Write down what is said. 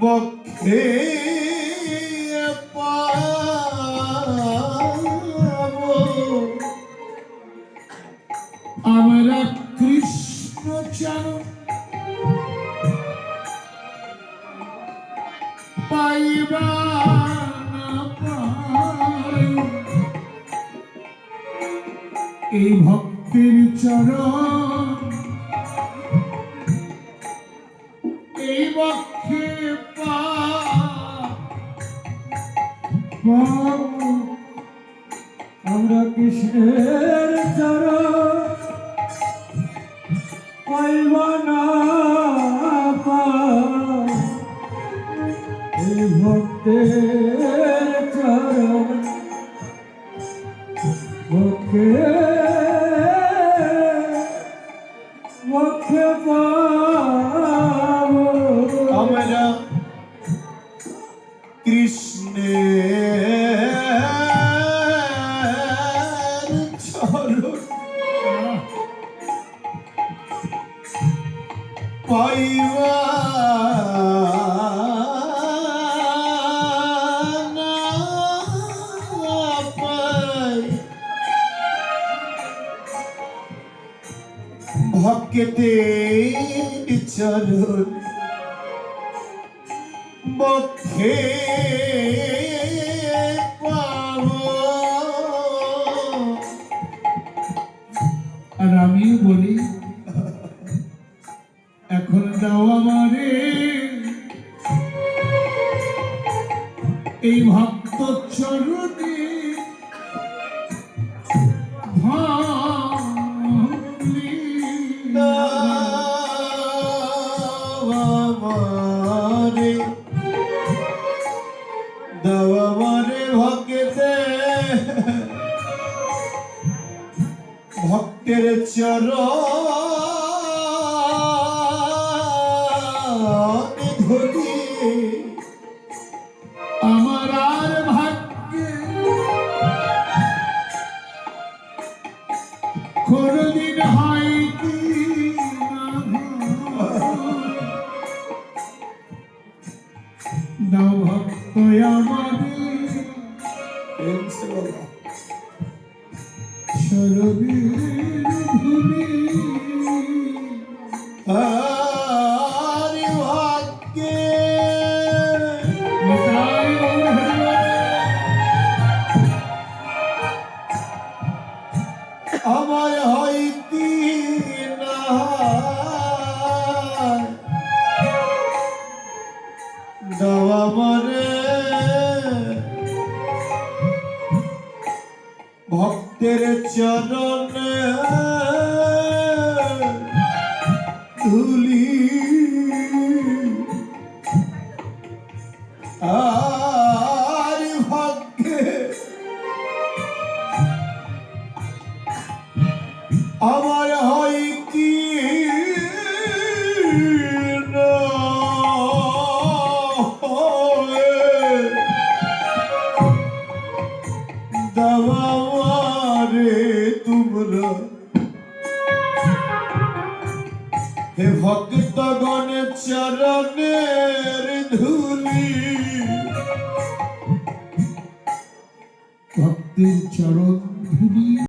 বক্ষে পাবো আমরা কৃষ্ণ চরণ পাইবা না পাই এই ভক্তির চরণ এই বক্ষে পাবো আমরা কৃষ্ণের চরণ পাইবা না পাই এই ভক্তের চরণ বক্ষে বক্ষে পাবো আমরা কৃষ্ণের চরণ পাইবা না পাই ভক্তের চরণ বক্ষে পাবো আর আমিও বলি এখন দাও আমারে এই ভক্ত চরণে ভালি দাওয়ামারে দাওয়ামারে ভক্তে ভক্তের চরণ ধরি আমার আর ভাগ্যে কোনদিন হয় কি দাও ভক্ত আমাদের শরবীর ধুলি হরি ভাগ্যে নিতাই আমার হইতি না দাওয়া মরে ভক্তের চরণে ধুলি আর ভাগ্যে আমার হয় কি না দাওয়ারে তোমরা হে ভক্তগণের চরণের ধুলি ভক্তের চরণ ধুলি